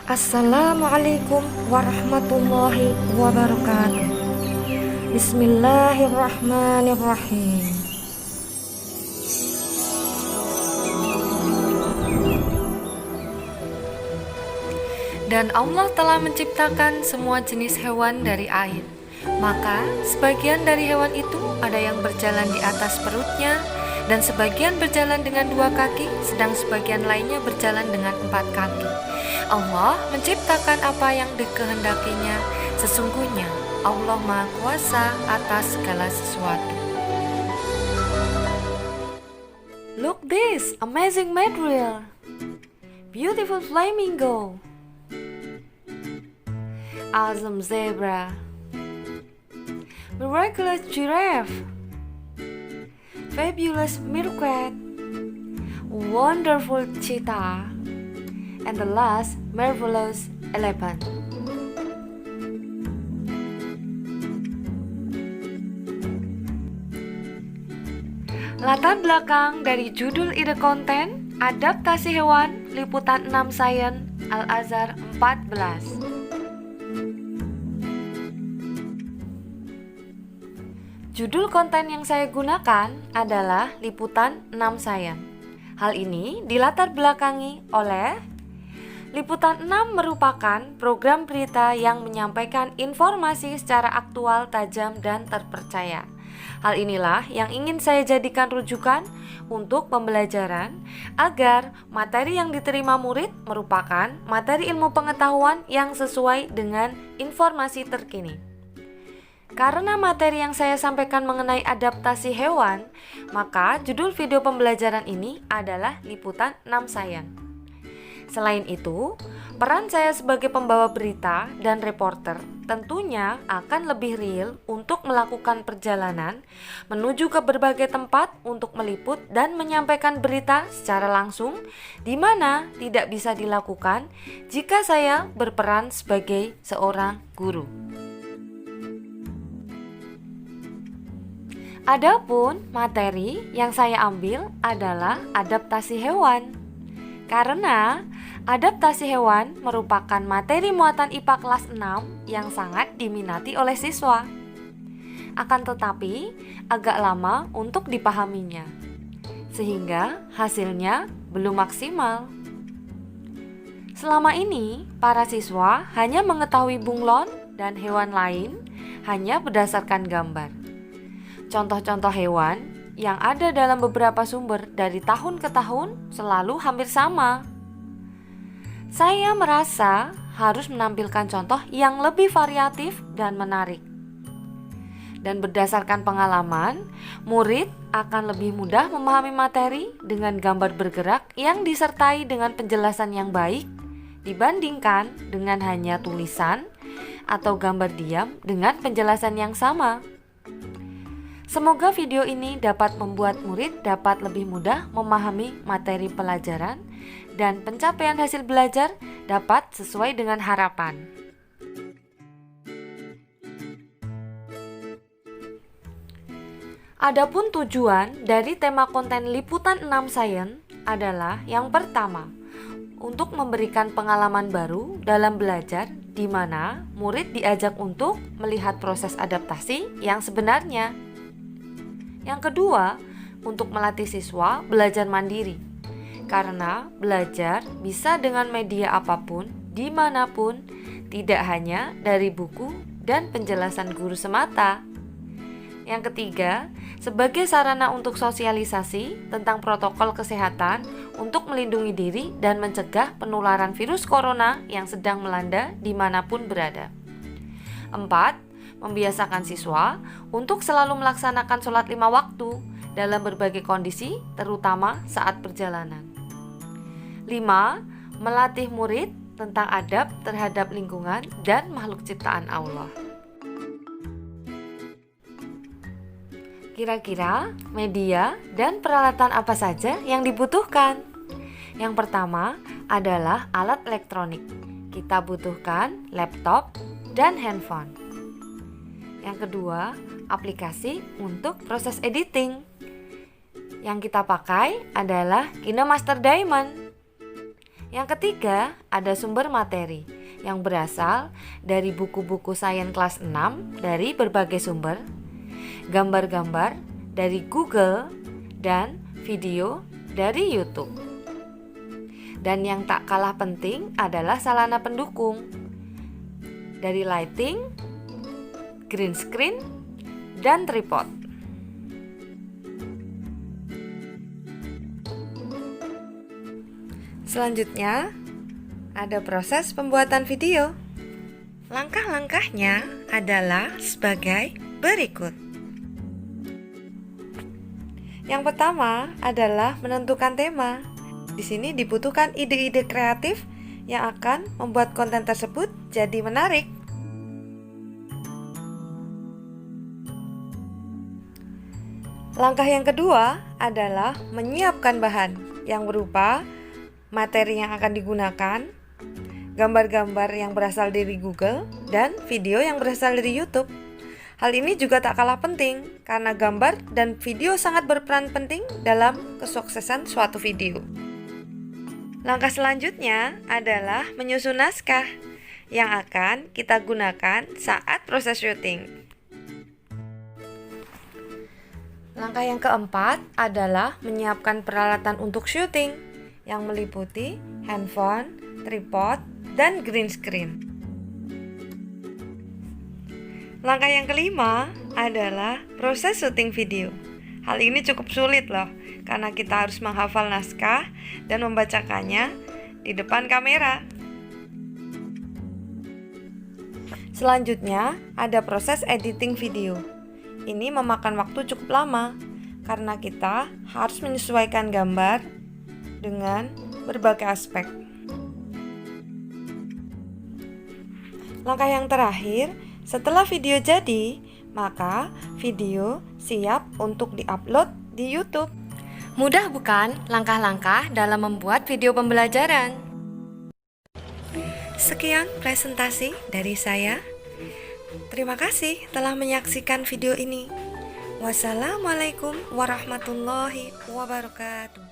Assalamualaikum warahmatullahi wabarakatuh. Bismillahirrahmanirrahim. Dan Allah telah menciptakan semua jenis hewan dari air. Maka sebagian dari hewan itu ada yang berjalan di atas perutnya, dan sebagian berjalan dengan 2 kaki, sedang sebagian lainnya berjalan dengan 4 kaki. Allah menciptakan apa yang dikehendakinya. Sesungguhnya Allah Maha Kuasa atas segala sesuatu. Look this amazing material. Beautiful flamingo. Awesome zebra. Miraculous giraffe. Fabulous meerkat. Wonderful cheetah. And the last, marvelous elephant. Latar belakang dari judul ide konten Adaptasi Hewan Liputan 6 Science Al-Azhar 14. Judul konten yang saya gunakan adalah Liputan 6 Science. Hal ini dilatar belakangi oleh Liputan 6 merupakan program berita yang menyampaikan informasi secara aktual, tajam, dan terpercaya. Hal inilah yang ingin saya jadikan rujukan untuk pembelajaran agar materi yang diterima murid merupakan materi ilmu pengetahuan yang sesuai dengan informasi terkini. Karena materi yang saya sampaikan mengenai adaptasi hewan, maka judul video pembelajaran ini adalah Liputan 6 Science. Selain itu, peran saya sebagai pembawa berita dan reporter tentunya akan lebih real untuk melakukan perjalanan menuju ke berbagai tempat untuk meliput dan menyampaikan berita secara langsung, di mana tidak bisa dilakukan jika saya berperan sebagai seorang guru. Adapun materi yang saya ambil adalah adaptasi hewan. Karena adaptasi hewan merupakan materi muatan IPA kelas 6 yang sangat diminati oleh siswa. Akan tetapi agak lama untuk dipahaminya, sehingga hasilnya belum maksimal. Selama ini, para siswa hanya mengetahui bunglon dan hewan lain hanya berdasarkan gambar. Contoh-contoh hewan yang ada dalam beberapa sumber dari tahun ke tahun selalu hampir sama. Saya merasa harus menampilkan contoh yang lebih variatif dan menarik. Dan berdasarkan pengalaman, murid akan lebih mudah memahami materi dengan gambar bergerak yang disertai dengan penjelasan yang baik dibandingkan dengan hanya tulisan atau gambar diam dengan penjelasan yang sama. Semoga video ini dapat membuat murid dapat lebih mudah memahami materi pelajaran dan pencapaian hasil belajar dapat sesuai dengan harapan. Adapun tujuan dari tema konten Liputan 6 Science adalah yang pertama, untuk memberikan pengalaman baru dalam belajar di mana murid diajak untuk melihat proses adaptasi yang sebenarnya. Yang kedua, untuk melatih siswa belajar mandiri. Karena belajar bisa dengan media apapun, dimanapun, tidak hanya dari buku dan penjelasan guru semata. Yang ketiga, sebagai sarana untuk sosialisasi tentang protokol kesehatan untuk melindungi diri dan mencegah penularan virus corona yang sedang melanda dimanapun berada. 4. Membiasakan siswa untuk selalu melaksanakan sholat 5 waktu dalam berbagai kondisi, terutama saat perjalanan. 5. Melatih murid tentang adab terhadap lingkungan dan makhluk ciptaan Allah. Kira-kira media dan peralatan apa saja yang dibutuhkan? Yang pertama adalah alat elektronik. Kita butuhkan laptop dan handphone. Yang kedua, aplikasi untuk proses editing. Yang kita pakai adalah KineMaster Diamond. Yang ketiga, ada sumber materi yang berasal dari buku-buku sains kelas 6 dari berbagai sumber, gambar-gambar dari Google, dan video dari YouTube. Dan yang tak kalah penting adalah sarana pendukung dari lighting, green screen, dan tripod. Selanjutnya, ada proses pembuatan video. Langkah-langkahnya adalah sebagai berikut. Yang pertama adalah menentukan tema. Di sini dibutuhkan ide-ide kreatif yang akan membuat konten tersebut jadi menarik. Langkah yang kedua adalah menyiapkan bahan yang berupa materi yang akan digunakan, gambar-gambar yang berasal dari Google, dan video yang berasal dari YouTube. Hal ini juga tak kalah penting karena gambar dan video sangat berperan penting dalam kesuksesan suatu video. Langkah selanjutnya adalah menyusun naskah yang akan kita gunakan saat proses syuting. Langkah yang keempat adalah menyiapkan peralatan untuk syuting yang meliputi handphone, tripod, dan green screen. Langkah yang kelima adalah proses syuting video. Hal ini cukup sulit loh, karena kita harus menghafal naskah dan membacakannya di depan kamera. Selanjutnya, ada proses editing video. Ini memakan waktu cukup lama, karena kita harus menyesuaikan gambar dengan berbagai aspek. Langkah yang terakhir, setelah video jadi, maka video siap untuk diupload di YouTube. Mudah bukan langkah-langkah dalam membuat video pembelajaran? Sekian presentasi dari saya. Terima kasih telah menyaksikan video ini. Wassalamualaikum warahmatullahi wabarakatuh.